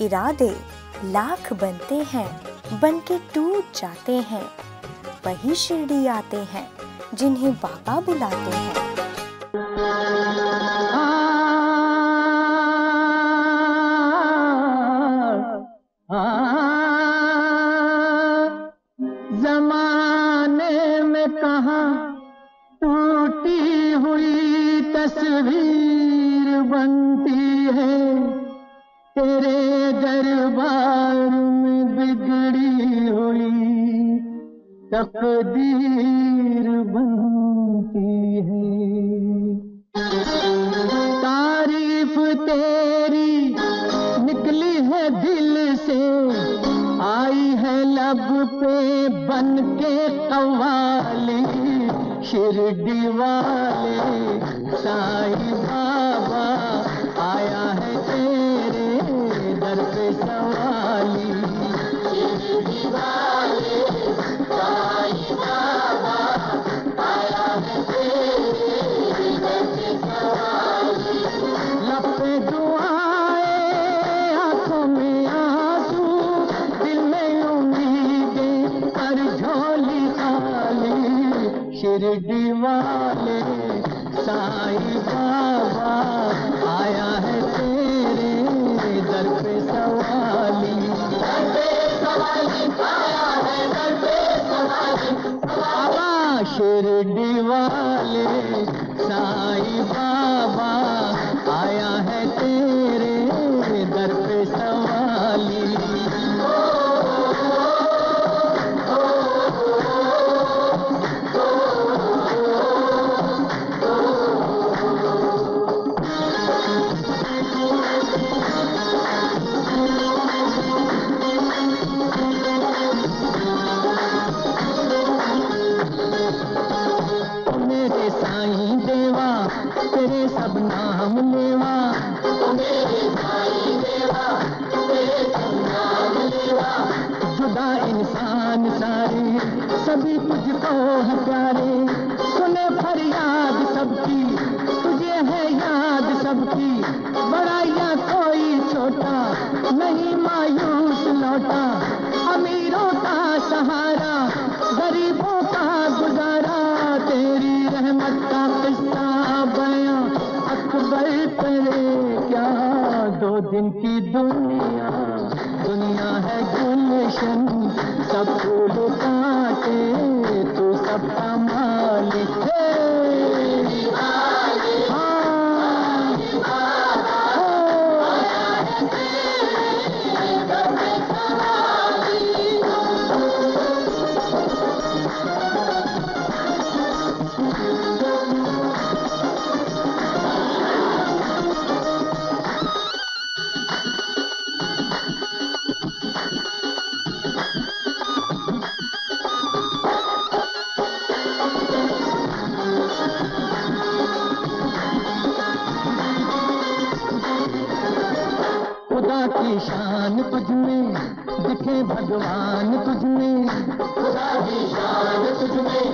इरादे लाख बनते हैं, बन के टूट जाते हैं। वही शिरडी आते हैं जिन्हें बाबा बुलाते हैं। जमाने में कहाँ टूटी हुई तस्वीर बनती है, तेरे दरबार में बिगड़ी हुई तकदीर बनती है। तारीफ तेरी निकली है दिल से, आई है लब पे बन के कव्वाली। शिरडी वाले साईं बाबा आया है तेरे दर पे सवाली। शिरडी वाले साईं बाबा आया है तेरे दर पे सवाली। लब पे दुआएं, आंखों में आंसू, दिल में उम्मीदें, पर झोली खाली। शिरडी वाले साईं बाबा आया है तेरे दर पे सवाली। दर पे सवाली आया है, दर पे सवाली बाबा। शिरडी वाले साईं बाबा आया है तेरे दर पे सवाली। मेरे साईं देवा तेरे सब नाम लेवा, मेरे साईं देवा तेरे सब नाम लेवा। जुदा इंसान सारे सभी तुझको है प्यारे, सुने फरियाद सबकी, तुझे है याद सबकी। बड़ा या कोई छोटा नहीं मायूस लौटा, अमीरों का सहारा गरीबों का गुजारा। तेरी रहमत का किस्सा बयां अकबर करे क्या, दो दिन की दुनिया दुनिया है गुलशन, सब फूल काटे तू सबका मालिक है। खुदा की शान तुझ में दिखे भगवान तुझ में, खुदा की शान तुझ में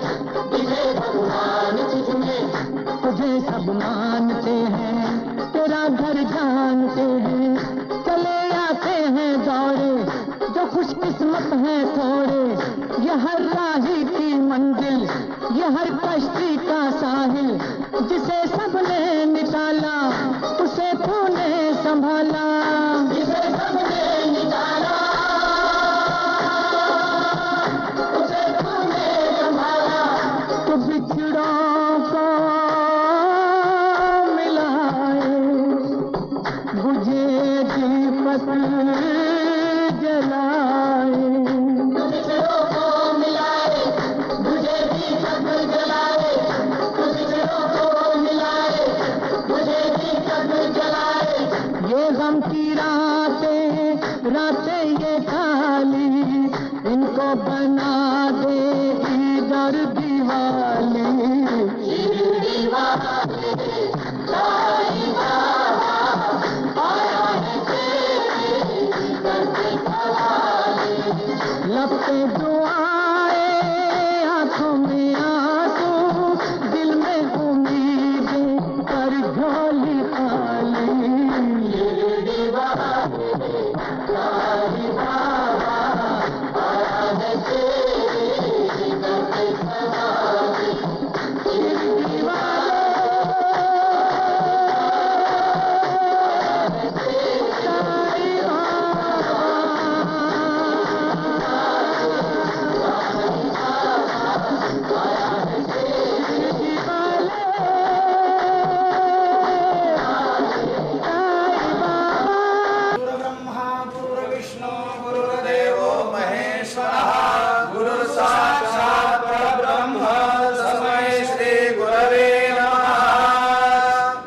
दिखे भगवान तुझ में। तुझे सब मानते हैं, तेरा घर जानते हैं, चले आते हैं दौड़े जो खुशकिस्मत हैं थोड़े। ये हर राही की मंजिल, ये हर कश्ती का साहिल, जिसे सबने निकाला उसे तूने संभाला। जिसे सबने निकाला उसे तूने संभाला। तो बिछड़ों को मिलाए, बुझे दीपक जलाए। बिछड़ों को मिलाए, बुझे दीपक जलाए। बिछड़ों को मिलाए, बुझे दीपक जलाए। ये गम की रातें रातें ये खाली, इनको बना दे ईद और दिवाली। शिरडी वाले साईं बाबा आया है तेरे दर पे सवाली। लब पे दुआएं, आंखों में आंसू, दिल में उम्मीदें, पर झोली खाली। शिरडी वाले साईं बाबा आया है तेरी दर पे सवारी शिरडी वाले साईं बाबा आया है शिरडी वाले ब्रह्मा गुरु विष्णु गुरुदेवो महेश्वरः गुरु साक्षात् परब्रह्म तस्मै श्री गुरवे नमः।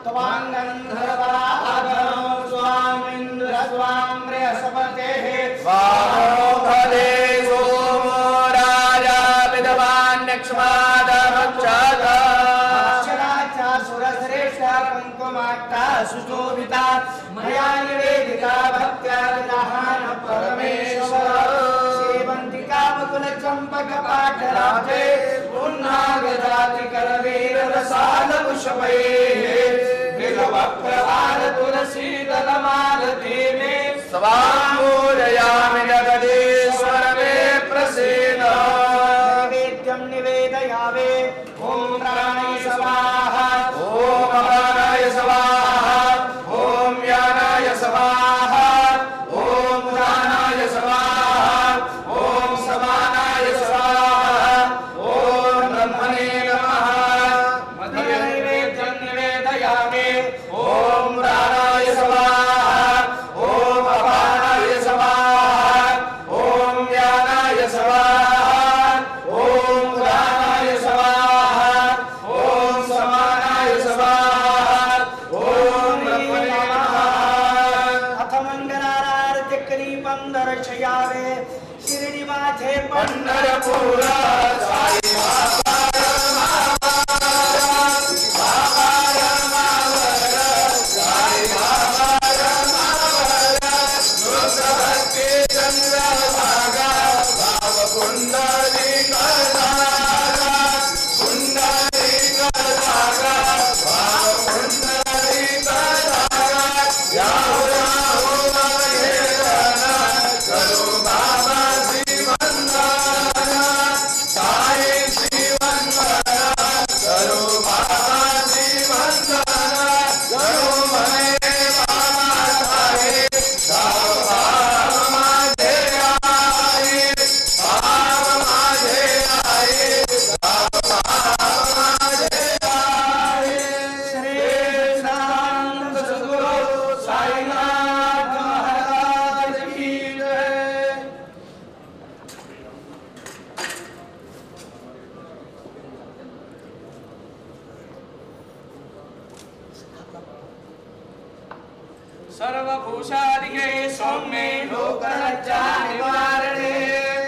त्वाङ्गन्धर्वराधनो स्वामिन्द्र स्वाम्रेयसपतेः स्वाहो भले सोमो राजा विद्वान्यक्ष्मादमक्षत अक्षराचा सुरश्रेष्ठ पंकुमाट्टा सुशोभिता मया निवेदिता भक्त्या विदहान परमेश्वर सेवन्तिका मुकुल चंपक पाठराजे पुन्नागजाति करवीर रसाल पुष्पैः बिल्वप्रभार तुलसी दलमालती मे स्वामूलयामि जगदीश्वर मे प्रसीद नैवेद्यं निवेदयामि ॐ प्राणाय स्वाहा ॐ अपानाय स्वाहा ॐ ज्ञानाय स्वाहा ॐ उदानाय स्वाहा ॐ समानाय स्वाहा ॐ ब्रह्मणे नमः मध्यनैवेद्यं निवेदयामि ॐ प्राणाय स्वाहा ॐ अपानाय स्वाहा ॐ ज्ञानाय स्वाहा ॐ उदानाय स्वाहा ॐ समानाय स्वाहा ॐ ब्रह्मणे नमः। अथ मंगलारार्तिकरी पंदर्शयावे शिरडी माथे पंढरपूर साई बाबा साई बाबा रुद्रभक्ति चंद्रभागा भाव कुंडली कदागा कुंडली कदागा भाव कुंडली कदागा याहू याहू महेरना करो बाबा जीवनदाना साई जीवनदाना करो बाबा जीवनदाना करो मने बाबा साई दाव भाव माझे आई भाव माझे आई दाव भाव माझे आई श्री शांत सद्गुरु साईनाथ महाराज की जय। सर्वभूषादिके सौम्ये लोकलज्जा निवारणे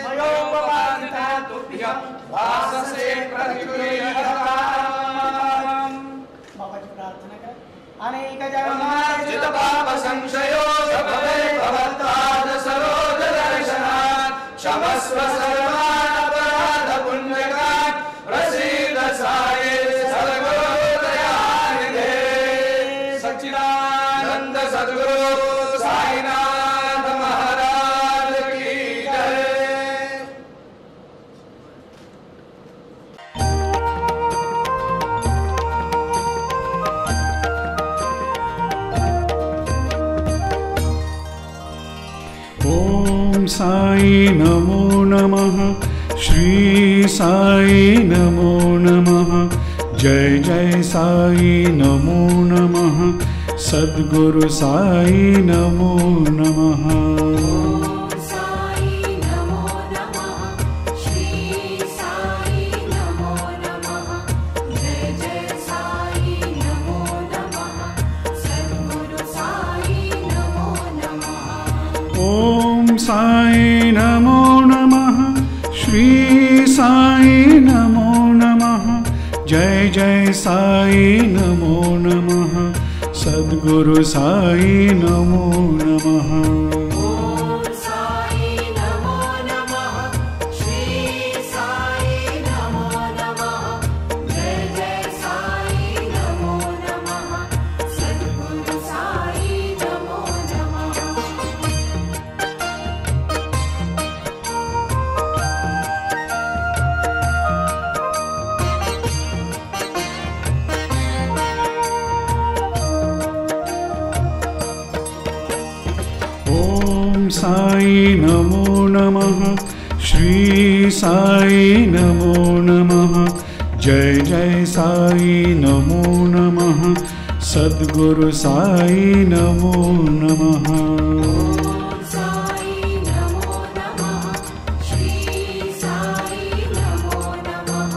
मयोपवादिता तुभ्यं वाससे प्रतिगृह्यताम्। बाबाजी प्रार्थना कर अनेक जन्मार्जित पाप संशयो भवे भवत्पाद सरोज दर्शनात् क्षमस्व सर्वान् अपराध पुण्यकान् प्रसीद साये सद्गुरो दयानिधे सच्चिदानंद सद्गुरु साईनाथ महाराज की जय। ओम साई नमो नमः श्री साई नमो नमः जय जय साई नमो नमः सद्गुरु साई नमो नमः। साई नमो नमः श्री साई नमो नमः जय जय साई नमो नमः सद्गुरु साई नमो नमः। ओम साई नमो नमः श्री साई नमो नमः जय जय साई नमो नमः सद्गुरु साई नमो नमः। साई नमो नमः श्री साई नमो नमः जय जय साई नमो नमः सद्गुरु साई नमो नमः। साई नमो नमः श्री साई नमो नमः जय जय साई नमो नमः सद्गुरु साई नमो नमः साई नमो नमः श्री साई नमो नमः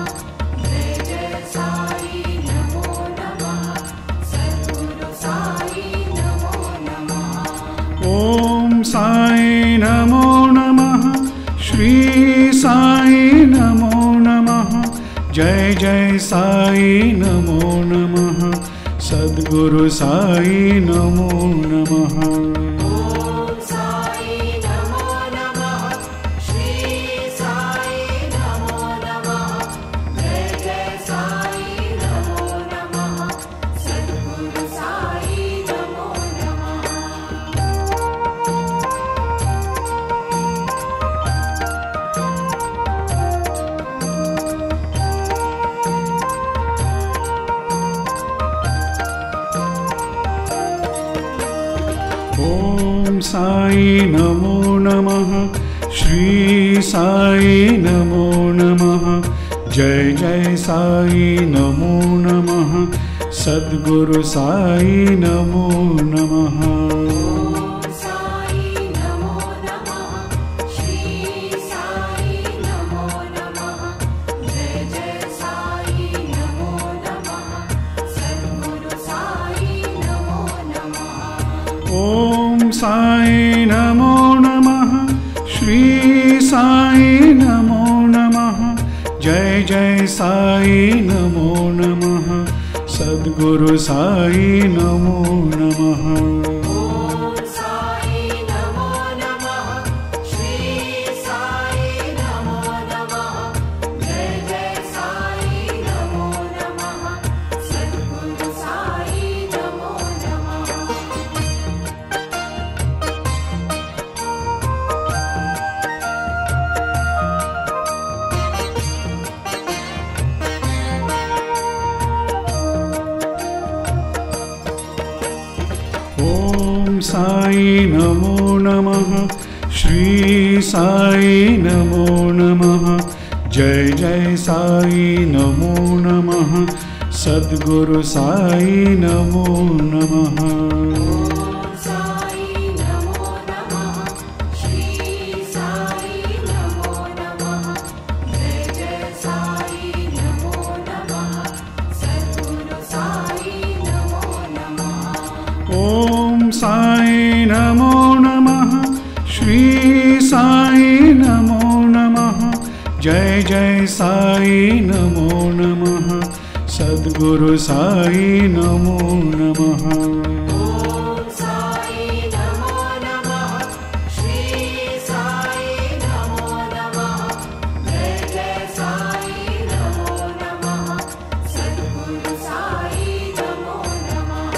जय जय साई नमो नमः सद्गुरु साई नमो नमः ओम साई नमो नमः श्री साई नमो नमः जय जय साई नमो नमः सद्गुरु साई नमो नमः ओम साई नमो नमः श्री साई नमो नमः जय जय साई नमो नमः सद्गुरु साई नमो ओम साई नमो नमः श्री साई नमो नमः जय जय साई नमो नमः सद्गुरु साई नमो नमः ओम साई नमो नमः श्री साई नमो नमः जय जय साई नमो नमः सद्गुरु साई नमो नमः ओम साई नमो नमः श्री साई नमो नमः जय जय साई नमो नमः सद्गुरु साई नमो नमः ओम साई नमो नमः श्री साई नमो नमः जय जय साई नमो नमः सद्गुरु साई नमो नमः ओम साई नमो नमः श्री साई नमो नमः जय जय साई नमो नमः सद्गुरु साई नमो नमः ओम साई नमो नमः श्री साई नमो नमः जय जय साई नमो नमः सद्गुरु साई नमो नमः ओम साई नमो नमः श्री साई नमो नमः जय जय साई नमो नमः सद्गुरु साई नमो नमः ओम साई नमो नमः श्री साई नमो नमः जय जय साई नमो नमः सद्गुरु साई नमो नमः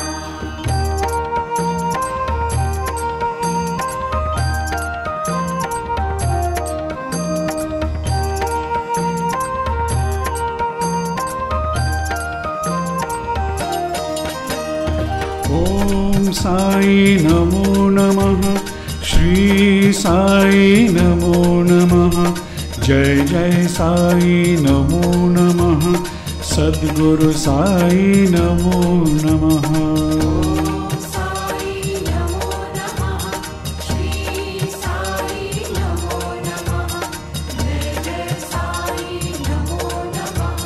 ओम साई नमो नमः श्री साई नमो नमः जय जय साई नमो नमः सद्गुरु साई नमो नमः साई नमो नमः श्री साई नमो नमः जय जय साई नमो नमः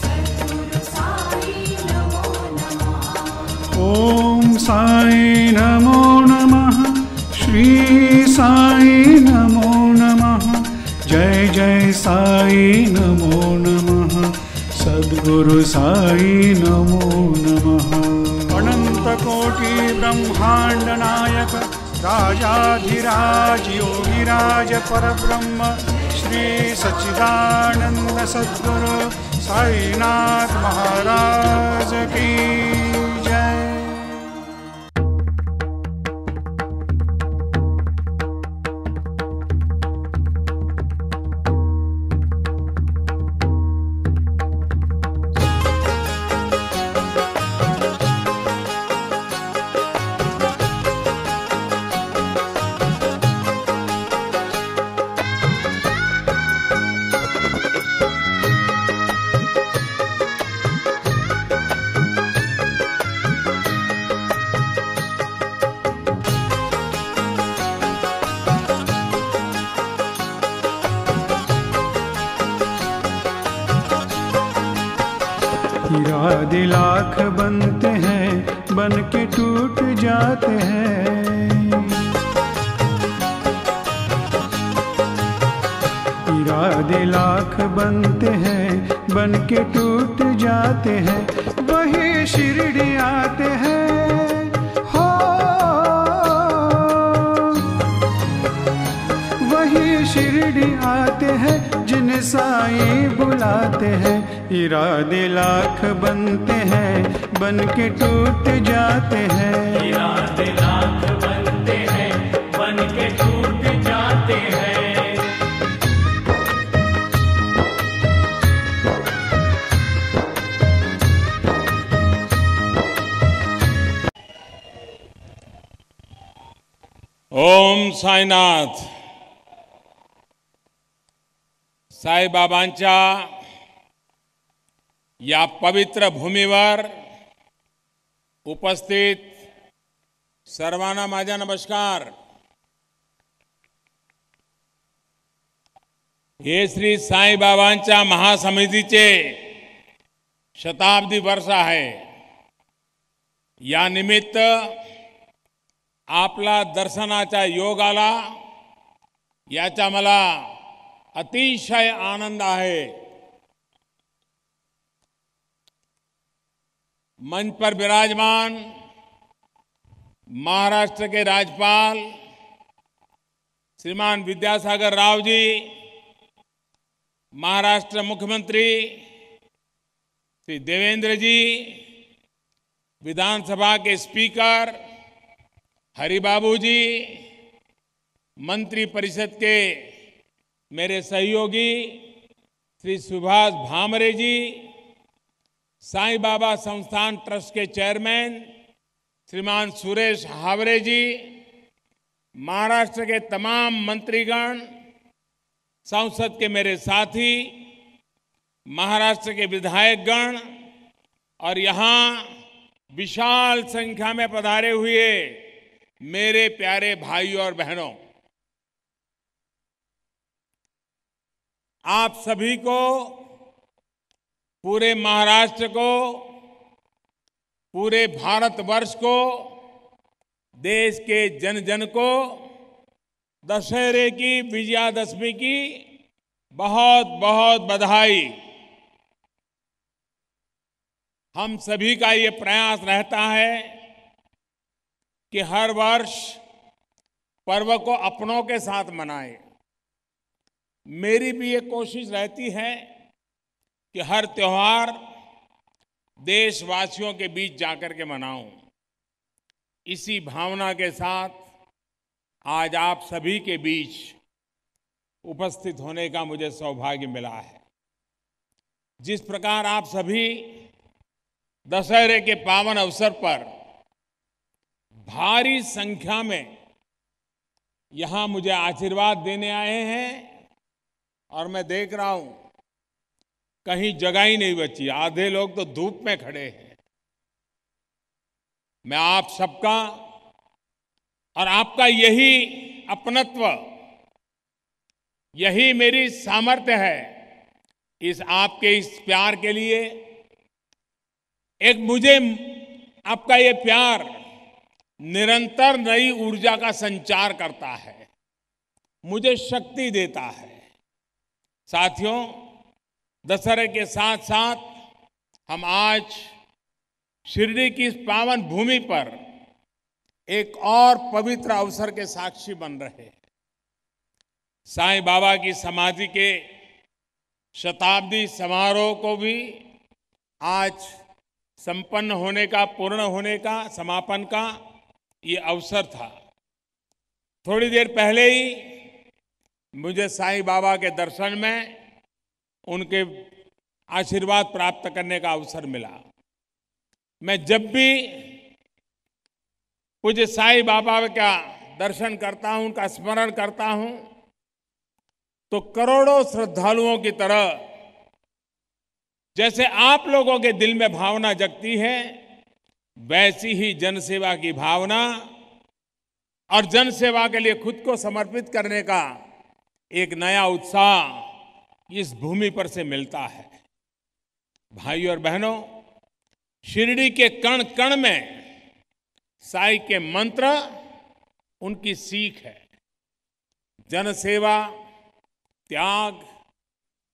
सद्गुरु साई नमो नमः ओम साई नमो नमः श्री साई नमो नमः जय जय साई नमो नमः सद्गुरु साई नमो नमः अनंत कोटि ब्रह्मांड नायक राजाधिराज योगिराज परब्रह्म श्री सच्चिदानंद सद्गुरु साईनाथ महाराज की जय। इरादे लाख बनते हैं, बन के टूट जाते हैं। इरादे लाख बनते हैं, बन के टूट जाते हैं। वही शिरडी आते हैं, हो वही शिरडी आते हैं, जिन्हें साईं बुलाते हैं। इरादे लाख बनते हैं, बन के टूट जाते हैं। इरादे लाख बनते हैं, बन के टूट जाते हैं। ओम साईनाथ. साईबाबांच्या या पवित्र भूमीवर उपस्थित सर्वांना माझा नमस्कार. हे श्री साईबाबांच्या महासमितीचे शताब्दी वर्ष आहे. या निमित्त आपला दर्शनाचा योग आला, याचा मला अतिशय आनंद आहे. मंच पर विराजमान महाराष्ट्र के राज्यपाल श्रीमान विद्यासागर राव जी, महाराष्ट्र मुख्यमंत्री श्री देवेंद्र जी, विधानसभा के स्पीकर हरिबाबू जी, मंत्री परिषद के मेरे सहयोगी श्री सुभाष भामरे जी, साईं बाबा संस्थान ट्रस्ट के चेयरमैन श्रीमान सुरेश हावरे जी, महाराष्ट्र के तमाम मंत्रीगण, संसद के मेरे साथी, महाराष्ट्र के विधायकगण और यहाँ विशाल संख्या में पधारे हुए मेरे प्यारे भाइयों और बहनों, आप सभी को, पूरे महाराष्ट्र को, पूरे भारतवर्ष को, देश के जन जन को दशहरे की, विजयादशमी की बहुत बहुत बधाई. हम सभी का ये प्रयास रहता है कि हर वर्ष पर्व को अपनों के साथ मनाएं. मेरी भी ये कोशिश रहती है कि हर त्योहार देशवासियों के बीच जाकर के मनाऊं. इसी भावना के साथ आज आप सभी के बीच उपस्थित होने का मुझे सौभाग्य मिला है. जिस प्रकार आप सभी दशहरे के पावन अवसर पर भारी संख्या में यहां मुझे आशीर्वाद देने आए हैं, और मैं देख रहा हूं कहीं जगह ही नहीं बची, आधे लोग तो धूप में खड़े हैं. मैं आप सबका और आपका यही अपनत्व, यही मेरी सामर्थ्य है. इस आपके इस प्यार के लिए, एक मुझे आपका ये प्यार निरंतर नई ऊर्जा का संचार करता है, मुझे शक्ति देता है. साथियों, दशहरे के साथ साथ हम आज शिरडी की इस पावन भूमि पर एक और पवित्र अवसर के साक्षी बन रहे हैं. साईं बाबा की समाधि के शताब्दी समारोह को भी आज संपन्न होने का, पूर्ण होने का, समापन का ये अवसर था. थोड़ी देर पहले ही मुझे साईं बाबा के दर्शन में उनके आशीर्वाद प्राप्त करने का अवसर मिला. मैं जब भी पूज्य साईं बाबा का दर्शन करता हूं, उनका स्मरण करता हूं, तो करोड़ों श्रद्धालुओं की तरह जैसे आप लोगों के दिल में भावना जगती है, वैसी ही जनसेवा की भावना और जनसेवा के लिए खुद को समर्पित करने का एक नया उत्साह इस भूमि पर से मिलता है. भाइयों और बहनों, शिरडी के कण कण में साईं के मंत्र उनकी सीख है। जनसेवा, त्याग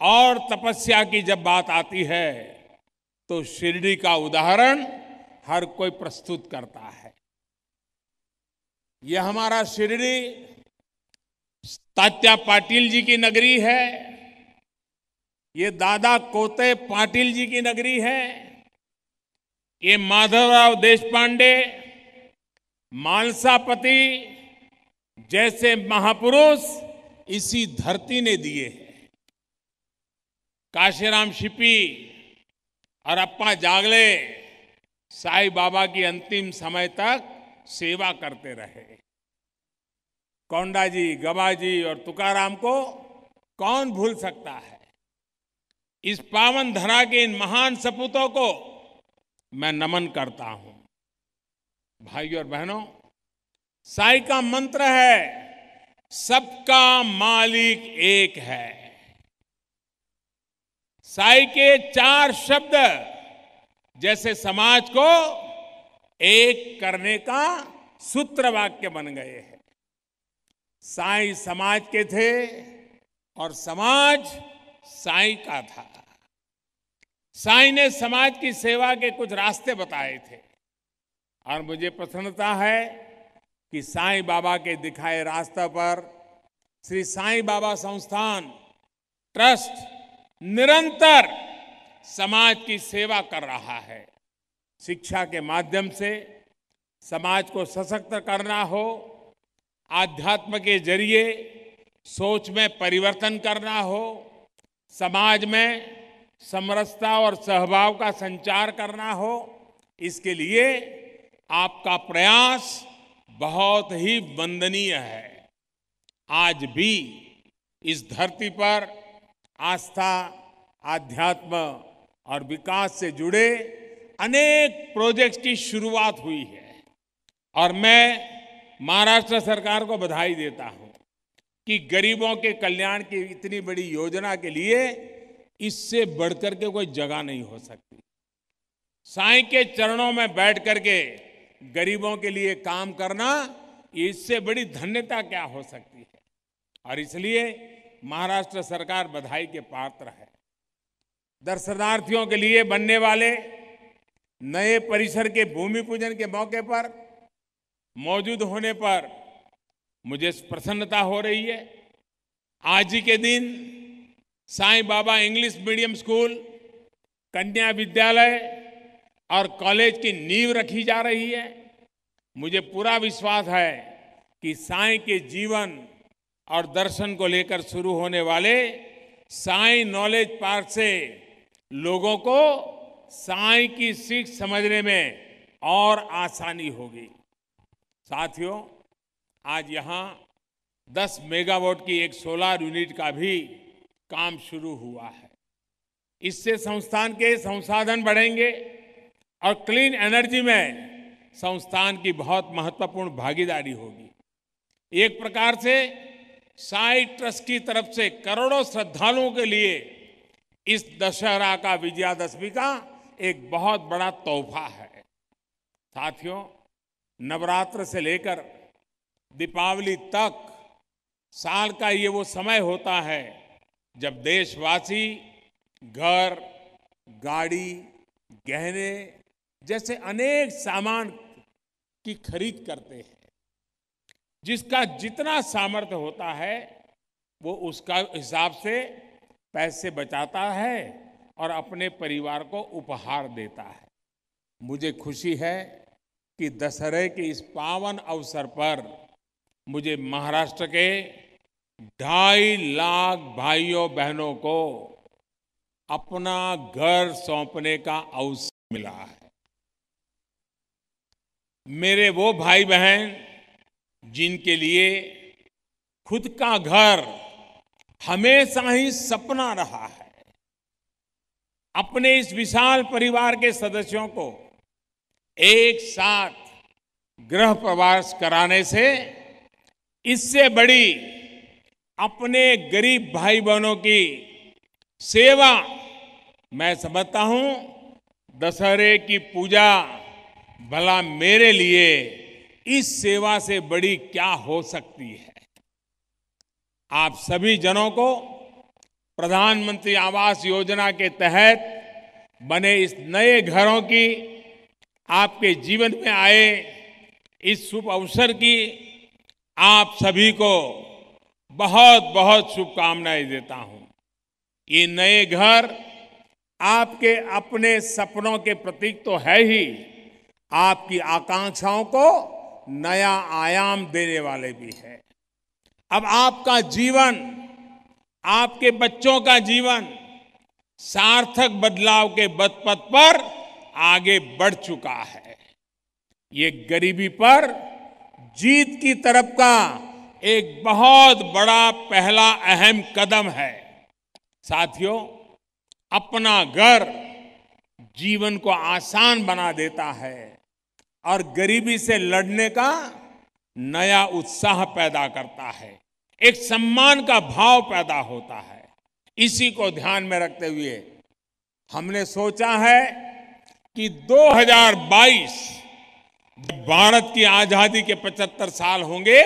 और तपस्या की जब बात आती है तो शिरडी का उदाहरण हर कोई प्रस्तुत करता है। यह हमारा शिरडी तात्या पाटिल जी की नगरी है, ये दादा कोते पाटिल जी की नगरी है, ये माधवराव देशपांडे, मानसापति जैसे महापुरुष इसी धरती ने दिए हैं। काशीराम शिपी और अप्पा जागले साईं बाबा की अंतिम समय तक सेवा करते रहे। कोंडा जी, गबा जी और तुकाराम को कौन भूल सकता है। इस पावन धरा के इन महान सपूतों को मैं नमन करता हूं। भाइयों और बहनों, साईं का मंत्र है सबका मालिक एक है। साईं के 4 शब्द जैसे समाज को एक करने का सूत्र वाक्य बन गए हैं। साईं समाज के थे और समाज साईं का था। साईं ने समाज की सेवा के कुछ रास्ते बताए थे और मुझे प्रसन्नता है कि साईं बाबा के दिखाए रास्ते पर श्री साईं बाबा संस्थान ट्रस्ट निरंतर समाज की सेवा कर रहा है। शिक्षा के माध्यम से समाज को सशक्त करना हो, आध्यात्म के जरिए सोच में परिवर्तन करना हो, समाज में समरसता और सहभाव का संचार करना हो, इसके लिए आपका प्रयास बहुत ही वंदनीय है। आज भी इस धरती पर आस्था, आध्यात्म और विकास से जुड़े अनेक प्रोजेक्ट्स की शुरुआत हुई है और मैं महाराष्ट्र सरकार को बधाई देता हूं कि गरीबों के कल्याण की इतनी बड़ी योजना के लिए इससे बढ़कर के कोई जगह नहीं हो सकती। साईं के चरणों में बैठ करके गरीबों के लिए काम करना, इससे बड़ी धन्यता क्या हो सकती है। और इसलिए महाराष्ट्र सरकार बधाई के पात्र है। दर्शनार्थियों के लिए बनने वाले नए परिसर के भूमि पूजन के मौके पर मौजूद होने पर मुझे प्रसन्नता हो रही है। आज ही के दिन Sai Baba English medium school, कन्या विद्यालय और कॉलेज की नींव रखी जा रही है। मुझे पूरा विश्वास है कि साईं के जीवन और दर्शन को लेकर शुरू होने वाले साईं नॉलेज पार्क से लोगों को साईं की सीख समझने में और आसानी होगी। साथियों, आज यहाँ 10 मेगावाट की एक सोलर यूनिट का भी काम शुरू हुआ है। इससे संस्थान के संसाधन बढ़ेंगे और क्लीन एनर्जी में संस्थान की बहुत महत्वपूर्ण भागीदारी होगी। एक प्रकार से साईं ट्रस्ट की तरफ से करोड़ों श्रद्धालुओं के लिए इस दशहरा का, विजयादशमी का एक बहुत बड़ा तोहफा है। साथियों, नवरात्र से लेकर दीपावली तक साल का ये वो समय होता है जब देशवासी घर, गाड़ी, गहने जैसे अनेक सामान की खरीद करते हैं। जिसका जितना सामर्थ्य होता है वो उसका हिसाब से पैसे बचाता है और अपने परिवार को उपहार देता है। मुझे खुशी है कि दशहरे के इस पावन अवसर पर मुझे महाराष्ट्र के 2.5 लाख भाइयों बहनों को अपना घर सौंपने का अवसर मिला है। मेरे वो भाई बहन जिनके लिए खुद का घर हमेशा ही सपना रहा है, अपने इस विशाल परिवार के सदस्यों को एक साथ गृह प्रवेश कराने से इससे बड़ी अपने गरीब भाई बहनों की सेवा मैं समझता हूं दशहरे की पूजा भला मेरे लिए इस सेवा से बड़ी क्या हो सकती है। आप सभी जनों को प्रधानमंत्री आवास योजना के तहत बने इस नए घरों की, आपके जीवन में आए इस शुभ अवसर की आप सभी को बहुत बहुत शुभकामनाएं देता हूं। ये नए घर आपके अपने सपनों के प्रतीक तो है ही, आपकी आकांक्षाओं को नया आयाम देने वाले भी है। अब आपका जीवन, आपके बच्चों का जीवन सार्थक बदलाव के पथ पर आगे बढ़ चुका है। ये गरीबी पर जीत की तरफ का एक बहुत बड़ा पहला अहम कदम है। साथियों, अपना घर जीवन को आसान बना देता है और गरीबी से लड़ने का नया उत्साह पैदा करता है, एक सम्मान का भाव पैदा होता है। इसी को ध्यान में रखते हुए हमने सोचा है कि 2022 भारत की आजादी के 75 साल होंगे,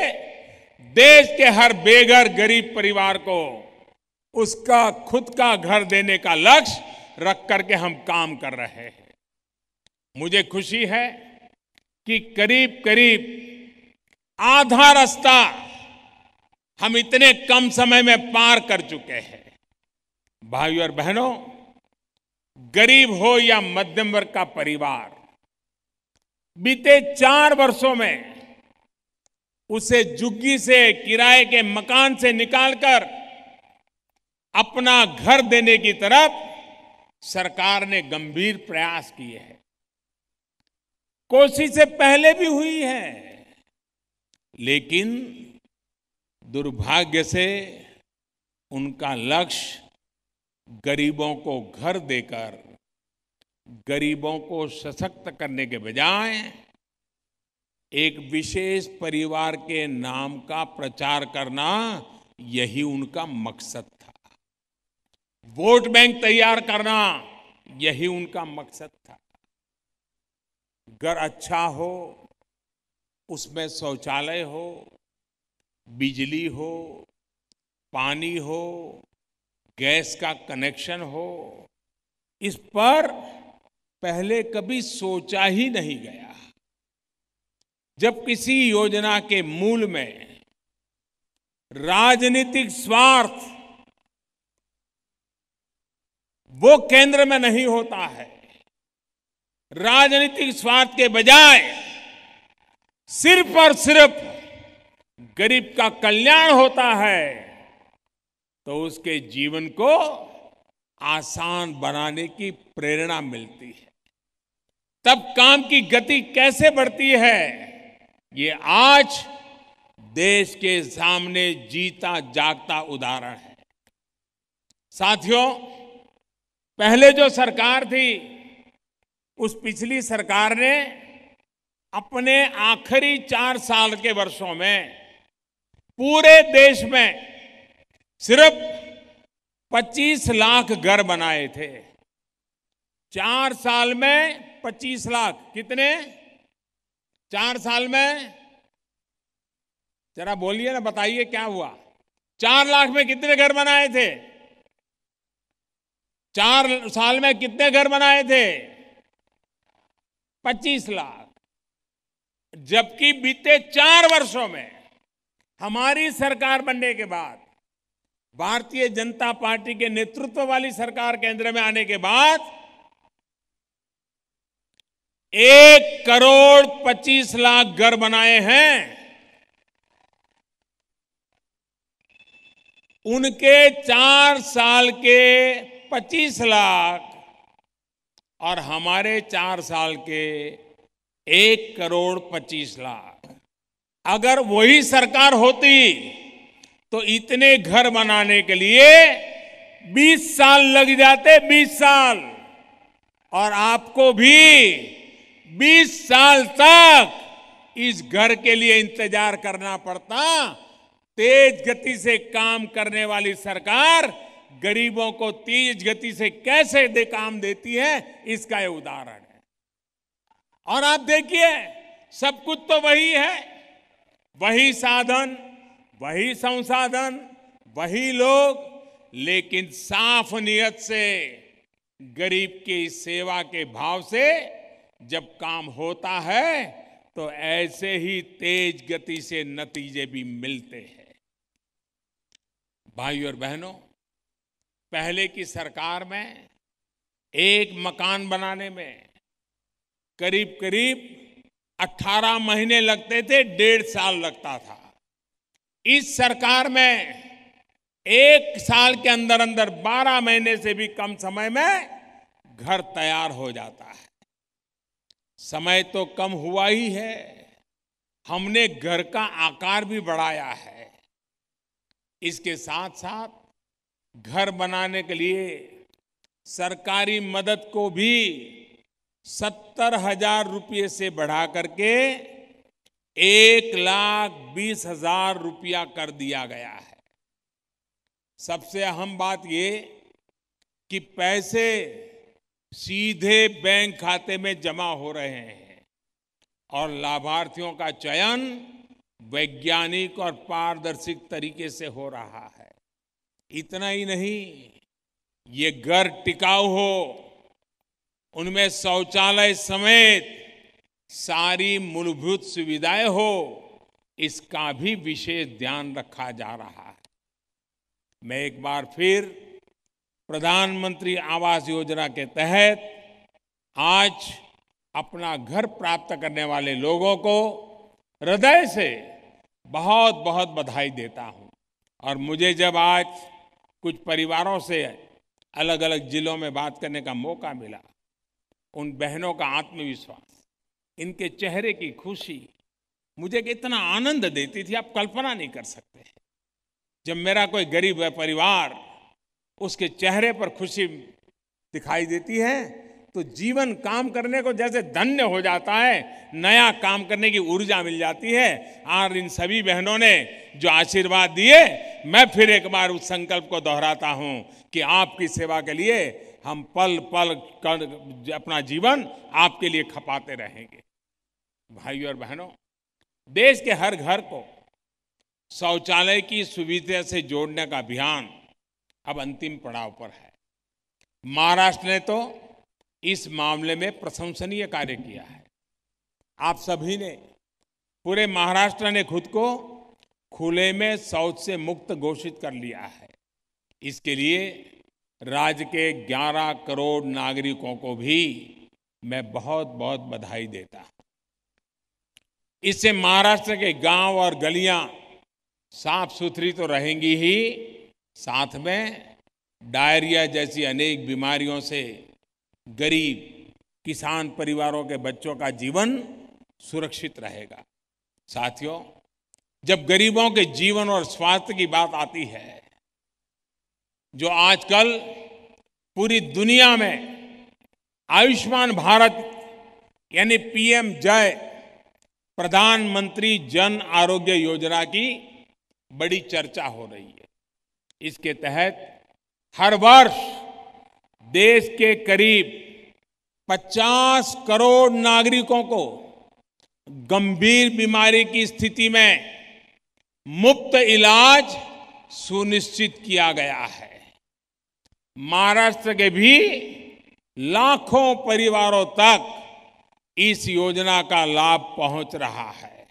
देश के हर बेघर गरीब परिवार को उसका खुद का घर देने का लक्ष्य रख करके हम काम कर रहे हैं। मुझे खुशी है कि करीब करीब आधा रास्ता हम इतने कम समय में पार कर चुके हैं। भाइयों और बहनों, गरीब हो या मध्यम वर्ग का परिवार, बीते 4 वर्षों में उसे झुग्गी से, किराए के मकान से निकालकर अपना घर देने की तरफ सरकार ने गंभीर प्रयास किए हैं। कोशिश से पहले भी हुई है, लेकिन दुर्भाग्य से उनका लक्ष्य गरीबों को घर देकर गरीबों को सशक्त करने के बजाय एक विशेष परिवार के नाम का प्रचार करना, यही उनका मकसद था। वोट बैंक तैयार करना, यही उनका मकसद था। घर अच्छा हो, उसमें शौचालय हो, बिजली हो, पानी हो, गैस का कनेक्शन हो, इस पर पहले कभी सोचा ही नहीं गया। जब किसी योजना के मूल में राजनीतिक स्वार्थ वो केंद्र में नहीं होता है, राजनीतिक स्वार्थ के बजाय सिर्फ और सिर्फ गरीब का कल्याण होता है, तो उसके जीवन को आसान बनाने की प्रेरणा मिलती है। तब काम की गति कैसे बढ़ती है, ये आज देश के सामने जीता जागता उदाहरण है। साथियों, पहले जो सरकार थी, उस पिछली सरकार ने अपने आखिरी 4 साल के वर्षों में पूरे देश में सिर्फ 25 लाख घर बनाए थे। 4 साल में 25 लाख, कितने? 4 साल में, जरा बोलिए ना, बताइए क्या हुआ? 4 लाख में कितने घर बनाए थे? 4 साल में कितने घर बनाए थे? 25 लाख। जबकि बीते 4 वर्षों में हमारी सरकार बनने के बाद, भारतीय जनता पार्टी के नेतृत्व वाली सरकार केंद्र में आने के बाद 1,25,00,000 घर बनाए हैं। उनके 4 साल के 25 लाख और हमारे 4 साल के 1,25,00,000। अगर वही सरकार होती तो इतने घर बनाने के लिए 20 साल लग जाते, 20 साल, और आपको भी 20 साल तक इस घर के लिए इंतजार करना पड़ता। तेज गति से काम करने वाली सरकार गरीबों को तेज गति से कैसे काम देती है, इसका ये उदाहरण है। और आप देखिए, सब कुछ तो वही है, वही साधन, वही संसाधन, वही लोग, लेकिन साफ नियत से गरीब की सेवा के भाव से जब काम होता है तो ऐसे ही तेज गति से नतीजे भी मिलते हैं। भाइयों और बहनों, पहले की सरकार में एक मकान बनाने में करीब करीब 18 महीने लगते थे, 1.5 साल लगता था। इस सरकार में 1 साल के अंदर अंदर 12 महीने से भी कम समय में घर तैयार हो जाता है। समय तो कम हुआ ही है, हमने घर का आकार भी बढ़ाया है। इसके साथ साथ घर बनाने के लिए सरकारी मदद को भी 70,000 रुपये से बढ़ा करके 1,20,000 रुपया कर दिया गया है। सबसे अहम बात ये कि पैसे सीधे बैंक खाते में जमा हो रहे हैं और लाभार्थियों का चयन वैज्ञानिक और पारदर्शी तरीके से हो रहा है। इतना ही नहीं, ये घर टिकाऊ हो, उनमें शौचालय समेत सारी मूलभूत सुविधाएं हो, इसका भी विशेष ध्यान रखा जा रहा है। मैं एक बार फिर प्रधानमंत्री आवास योजना के तहत आज अपना घर प्राप्त करने वाले लोगों को हृदय से बहुत बहुत बधाई देता हूं। और मुझे जब आज कुछ परिवारों से अलग अलग जिलों में बात करने का मौका मिला, उन बहनों का आत्मविश्वास, इनके चेहरे की खुशी मुझे कितना आनंद देती थी, आप कल्पना नहीं कर सकते। जब मेरा कोई गरीब परिवार, उसके चेहरे पर खुशी दिखाई देती है तो जीवन काम करने को जैसे धन्य हो जाता है, नया काम करने की ऊर्जा मिल जाती है। और इन सभी बहनों ने जो आशीर्वाद दिए, मैं फिर एक बार उस संकल्प को दोहराता हूं कि आपकी सेवा के लिए हम पल पल कर अपना जीवन आपके लिए खपाते रहेंगे। भाइयों और बहनों, देश के हर घर को शौचालय की सुविधा से जोड़ने का अभियान अब अंतिम पड़ाव पर है। महाराष्ट्र ने तो इस मामले में प्रशंसनीय कार्य किया है। आप सभी ने, पूरे महाराष्ट्र ने खुद को खुले में शौच से मुक्त घोषित कर लिया है। इसके लिए राज्य के 11 करोड़ नागरिकों को भी मैं बहुत बहुत बधाई देता हूं। इससे महाराष्ट्र के गांव और गलियां साफ सुथरी तो रहेंगी ही, साथ में डायरिया जैसी अनेक बीमारियों से गरीब किसान परिवारों के बच्चों का जीवन सुरक्षित रहेगा। साथियों, जब गरीबों के जीवन और स्वास्थ्य की बात आती है, जो आजकल पूरी दुनिया में आयुष्मान भारत यानी पीएम जय, प्रधानमंत्री जन आरोग्य योजना की बड़ी चर्चा हो रही है। इसके तहत हर वर्ष देश के करीब 50 करोड़ नागरिकों को गंभीर बीमारी की स्थिति में मुफ्त इलाज सुनिश्चित किया गया है। महाराष्ट्र के भी लाखों परिवारों तक इस योजना का लाभ पहुंच रहा है।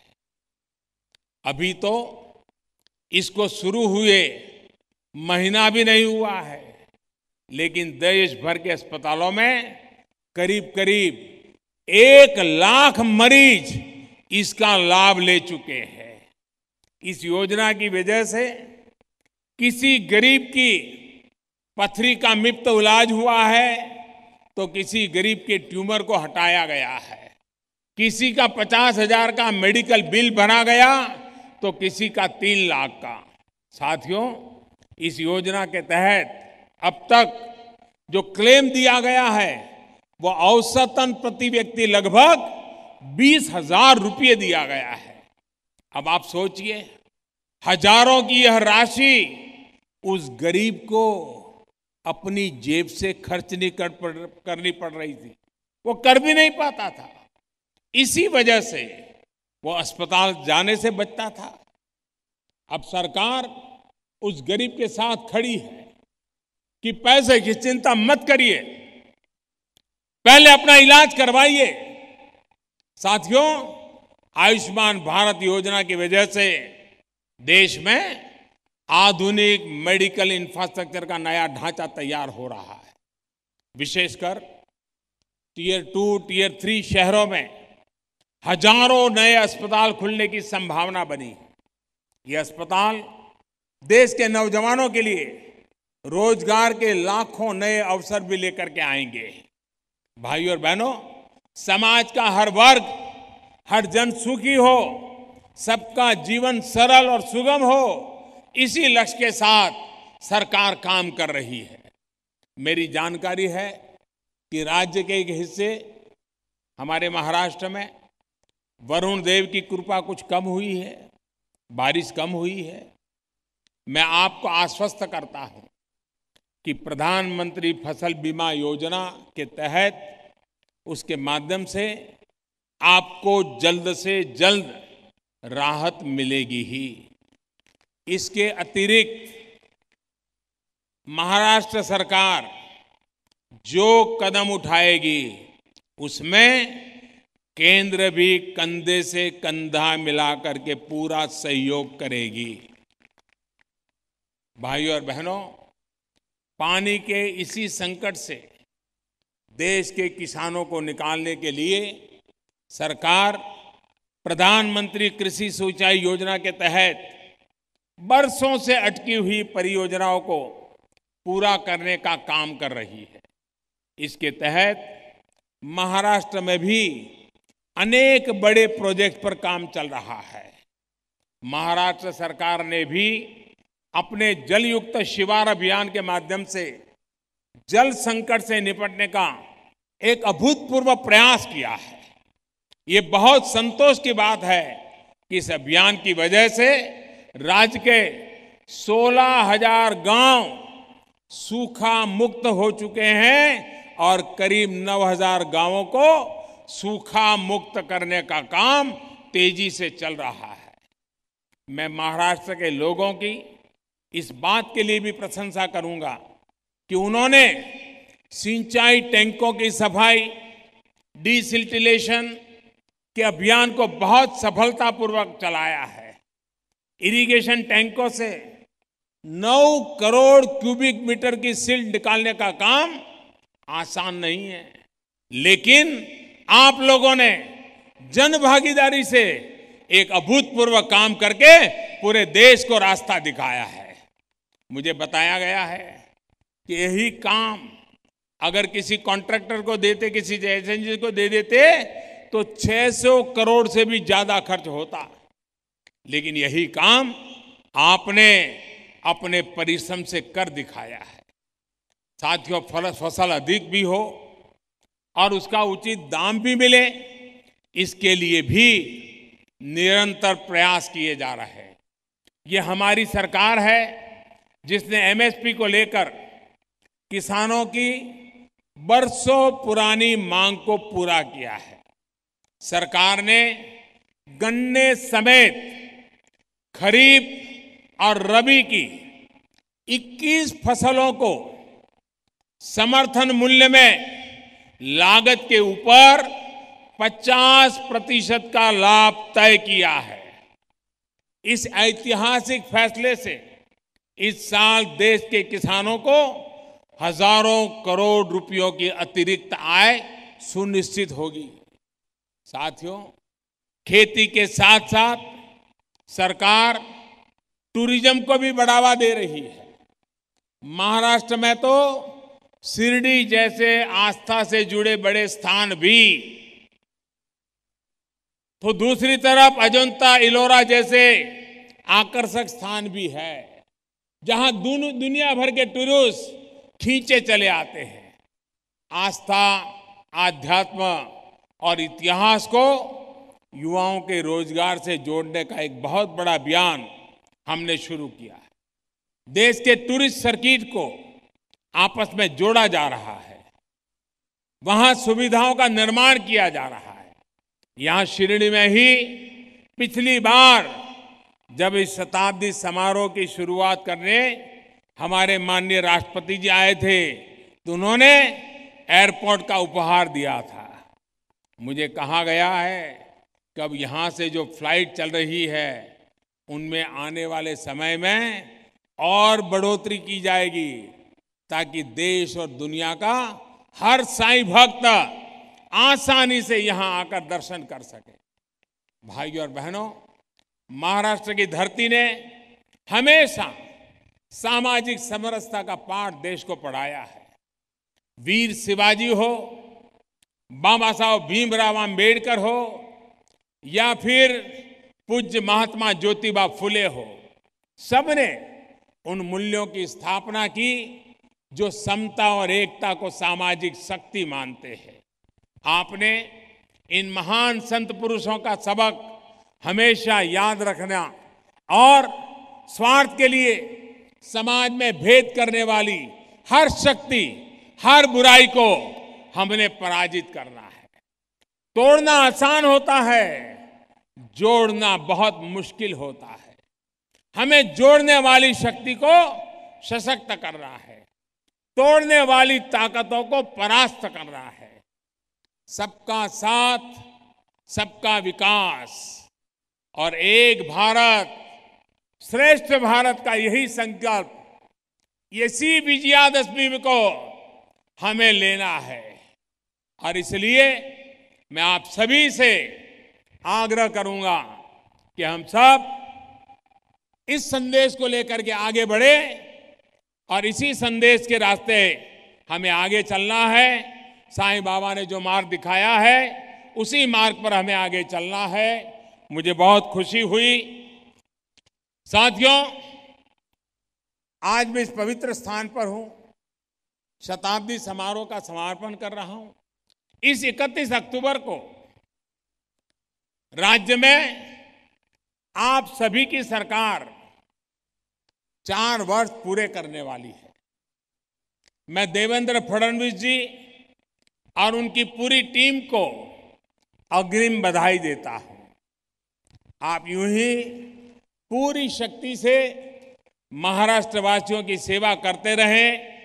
अभी तो इसको शुरू हुए महीना भी नहीं हुआ है, लेकिन देश भर के अस्पतालों में करीब करीब 1 लाख मरीज इसका लाभ ले चुके हैं। इस योजना की वजह से किसी गरीब की पथरी का मुफ्त इलाज हुआ है तो किसी गरीब के ट्यूमर को हटाया गया है, किसी का 50,000 का मेडिकल बिल भरा गया तो किसी का 3 लाख का। साथियों, इस योजना के तहत अब तक जो क्लेम दिया गया है वो औसतन प्रति व्यक्ति लगभग 20,000 रुपये दिया गया है। अब आप सोचिए, हजारों की यह राशि उस गरीब को अपनी जेब से खर्च नहीं करनी पड़ रही थी, वो कर भी नहीं पाता था। इसी वजह से वो अस्पताल जाने से बचता था। अब सरकार उस गरीब के साथ खड़ी है कि पैसे की चिंता मत करिए, पहले अपना इलाज करवाइए। साथियों, आयुष्मान भारत योजना की वजह से देश में आधुनिक मेडिकल इंफ्रास्ट्रक्चर का नया ढांचा तैयार हो रहा है। विशेषकर टियर 2, टियर 3 शहरों में हजारों नए अस्पताल खुलने की संभावना बनी। ये अस्पताल देश के नौजवानों के लिए रोजगार के लाखों नए अवसर भी लेकर के आएंगे। भाइयों और बहनों, समाज का हर वर्ग, हर जन सुखी हो, सबका जीवन सरल और सुगम हो, इसी लक्ष्य के साथ सरकार काम कर रही है। मेरी जानकारी है कि राज्य के एक हिस्से हमारे महाराष्ट्र में वरुण देव की कृपा कुछ कम हुई है, बारिश कम हुई है। मैं आपको आश्वस्त करता हूं कि प्रधानमंत्री फसल बीमा योजना के तहत उसके माध्यम से आपको जल्द से जल्द राहत मिलेगी ही। इसके अतिरिक्त महाराष्ट्र सरकार जो कदम उठाएगी उसमें केंद्र भी कंधे से कंधा मिलाकर के पूरा सहयोग करेगी। भाइयों और बहनों, पानी के इसी संकट से देश के किसानों को निकालने के लिए सरकार प्रधानमंत्री कृषि सिंचाई योजना के तहत बरसों से अटकी हुई परियोजनाओं को पूरा करने का काम कर रही है। इसके तहत महाराष्ट्र में भी अनेक बड़े प्रोजेक्ट पर काम चल रहा है। महाराष्ट्र सरकार ने भी अपने जल युक्त शिवार अभियान के माध्यम से जल संकट से निपटने का एक अभूतपूर्व प्रयास किया है। ये बहुत संतोष की बात है कि इस अभियान की वजह से राज्य के 16,000 गांव सूखा मुक्त हो चुके हैं और करीब 9,000 गांवों को सूखा मुक्त करने का काम तेजी से चल रहा है। मैं महाराष्ट्र के लोगों की इस बात के लिए भी प्रशंसा करूंगा कि उन्होंने सिंचाई टैंकों की सफाई, डिसिल्टिलेशन के अभियान को बहुत सफलतापूर्वक चलाया है। इरिगेशन टैंकों से 9 करोड़ क्यूबिक मीटर की सिल्ट निकालने का काम आसान नहीं है, लेकिन आप लोगों ने जन भागीदारी से एक अभूतपूर्व काम करके पूरे देश को रास्ता दिखाया है। मुझे बताया गया है कि यही काम अगर किसी कॉन्ट्रैक्टर को देते, किसी एजेंसी को दे देते तो 600 करोड़ से भी ज्यादा खर्च होता, लेकिन यही काम आपने अपने परिश्रम से कर दिखाया है। साथियों, फसल अधिक भी हो और उसका उचित दाम भी मिले, इसके लिए भी निरंतर प्रयास किए जा रहे हैं। ये हमारी सरकार है जिसने एमएसपी को लेकर किसानों की बरसों पुरानी मांग को पूरा किया है। सरकार ने गन्ने समेत खरीफ और रबी की 21 फसलों को समर्थन मूल्य में लागत के ऊपर 50% का लाभ तय किया है। इस ऐतिहासिक फैसले से इस साल देश के किसानों को हजारों करोड़ रुपयों की अतिरिक्त आय सुनिश्चित होगी। साथियों, खेती के साथ साथ सरकार टूरिज्म को भी बढ़ावा दे रही है। महाराष्ट्र में तो शिरडी जैसे आस्था से जुड़े बड़े स्थान भी, तो दूसरी तरफ अजंता इलोरा जैसे आकर्षक स्थान भी है जहां दुनिया भर के टूरिस्ट खींचे चले आते हैं। आस्था, आध्यात्म और इतिहास को युवाओं के रोजगार से जोड़ने का एक बहुत बड़ा अभियान हमने शुरू किया है। देश के टूरिस्ट सर्किट को आपस में जोड़ा जा रहा है, वहां सुविधाओं का निर्माण किया जा रहा है। यहां शिरडी में ही पिछली बार जब इस शताब्दी समारोह की शुरुआत करने हमारे माननीय राष्ट्रपति जी आए थे तो उन्होंने एयरपोर्ट का उपहार दिया था। मुझे कहा गया है कि अब यहां से जो फ्लाइट चल रही है उनमें आने वाले समय में और बढ़ोतरी की जाएगी ताकि देश और दुनिया का हर साईं भक्त आसानी से यहां आकर दर्शन कर सके। भाइयों और बहनों, महाराष्ट्र की धरती ने हमेशा सामाजिक समरसता का पाठ देश को पढ़ाया है। वीर शिवाजी हो, बाबा साहब भीमराव अंबेडकर हो या फिर पूज्य महात्मा ज्योतिबा फुले हो, सबने उन मूल्यों की स्थापना की जो समता और एकता को सामाजिक शक्ति मानते हैं। आपने इन महान संत पुरुषों का सबक हमेशा याद रखना और स्वार्थ के लिए समाज में भेद करने वाली हर शक्ति, हर बुराई को हमने पराजित करना है। तोड़ना आसान होता है, जोड़ना बहुत मुश्किल होता है। हमें जोड़ने वाली शक्ति को सशक्त करना है, तोड़ने वाली ताकतों को परास्त करना है। सबका साथ, सबका विकास और एक भारत श्रेष्ठ भारत का यही संकल्प, इसी विजयादशमी को हमें लेना है। और इसलिए मैं आप सभी से आग्रह करूंगा कि हम सब इस संदेश को लेकर के आगे बढ़े और इसी संदेश के रास्ते हमें आगे चलना है। साईं बाबा ने जो मार्ग दिखाया है उसी मार्ग पर हमें आगे चलना है। मुझे बहुत खुशी हुई साथियों, आज मैं इस पवित्र स्थान पर हूं, शताब्दी समारोह का समापन कर रहा हूं। इस 31 अक्टूबर को राज्य में आप सभी की सरकार 4 वर्ष पूरे करने वाली है। मैं देवेंद्र फडणवीस जी और उनकी पूरी टीम को अग्रिम बधाई देता हूं। आप यूं ही पूरी शक्ति से महाराष्ट्र वासियों की सेवा करते रहें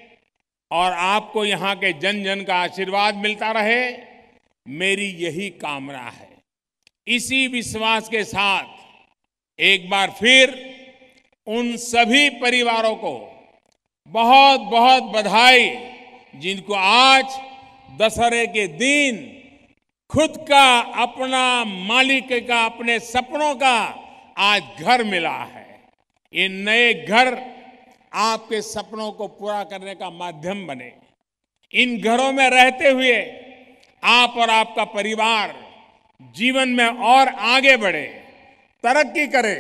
और आपको यहां के जन जन का आशीर्वाद मिलता रहे, मेरी यही कामना है। इसी विश्वास के साथ एक बार फिर उन सभी परिवारों को बहुत बहुत बधाई जिनको आज दशहरे के दिन खुद का, अपना, मालिक का, अपने सपनों का आज घर मिला है। ये नए घर आपके सपनों को पूरा करने का माध्यम बने। इन घरों में रहते हुए आप और आपका परिवार जीवन में और आगे बढ़े, तरक्की करे,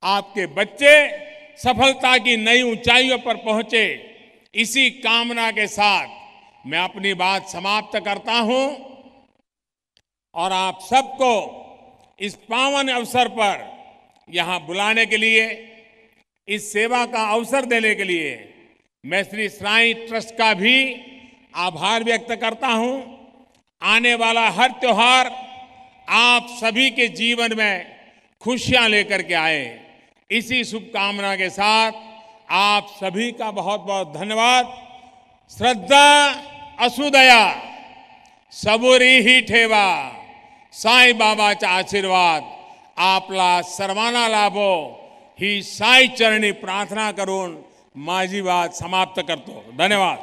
आपके बच्चे सफलता की नई ऊंचाइयों पर पहुंचे। इसी कामना के साथ मैं अपनी बात समाप्त करता हूं और आप सबको इस पावन अवसर पर यहां बुलाने के लिए, इस सेवा का अवसर देने के लिए मैं श्री साईं ट्रस्ट का भी आभार व्यक्त करता हूं। आने वाला हर त्योहार आप सभी के जीवन में खुशियां लेकर के आए, इसी शुभकामना के साथ आप सभी का बहुत बहुत धन्यवाद। श्रद्धा असुदया सबुरी ही ठेवा, साईं बाबाचा आशीर्वाद आपला सर्वांना लाभो ही साई चरणी प्रार्थना करून माझी बात समाप्त करतो। धन्यवाद।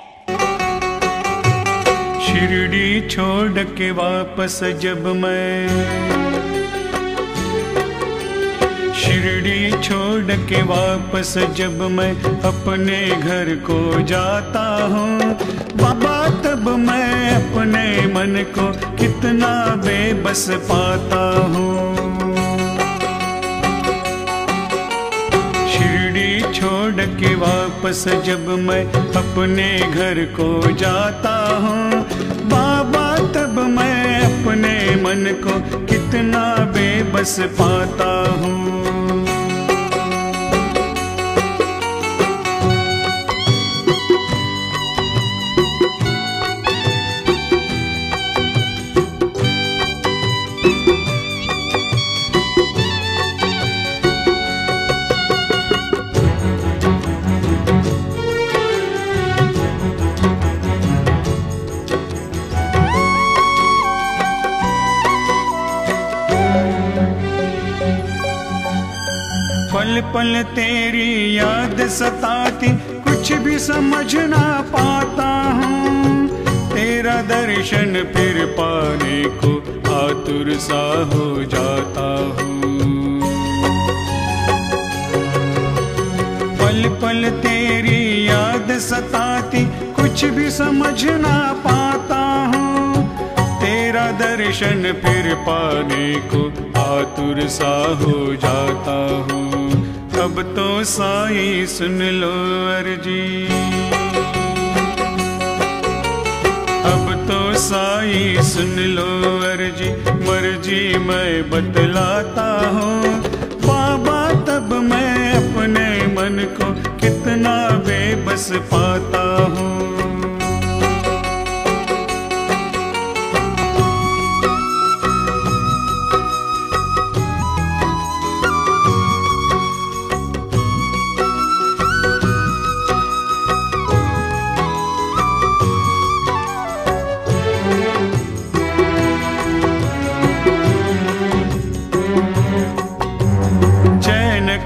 शिरडी छोड़ के वापस जब मैं, शिरडी छोड़ के वापस जब मैं अपने घर को जाता हूँ, बाबा तब मैं अपने मन को कितना बेबस पाता हूँ। शिरडी छोड़ के वापस जब मैं अपने घर को जाता हूँ, बाबा तब मैं अपने मन को कितना बेबस पाता हूँ। पल पल तेरी याद सताती, कुछ भी समझ ना पाता हूँ। तेरा दर्शन फिर पाने को आतुर सा हो जाता हूँ। पल पल तेरी याद सताती, कुछ भी समझ ना पाता हूँ। तेरा दर्शन फिर पाने को आतुर सा हो जाता हूँ। अब तो साईं सुन लो अर्जी, अब तो साईं सुन लो अर्जी, मर्जी मैं बतलाता हूँ। बाबा तब मैं अपने मन को कितना बेबस पाता हूँ।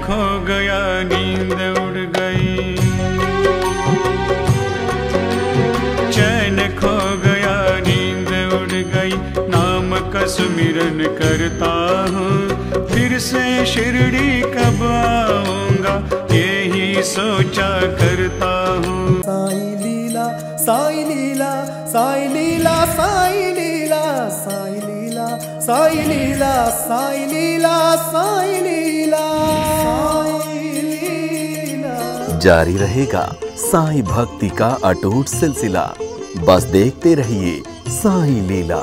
खो गया नींद उड़ गई, चैन खो गया नींद उड़ गई। नाम का सुमिरन करता हूँ, फिर से शिरडी कब आऊंगा यही सोचा करता हूँ। साईं लीला साईं लीला साईं लीला साईं लीला साईं लीला साईं लीला साईं लीला साईं लीला। जारी रहेगा साईं भक्ति का अटूट सिलसिला। बस देखते रहिए साईं लीला।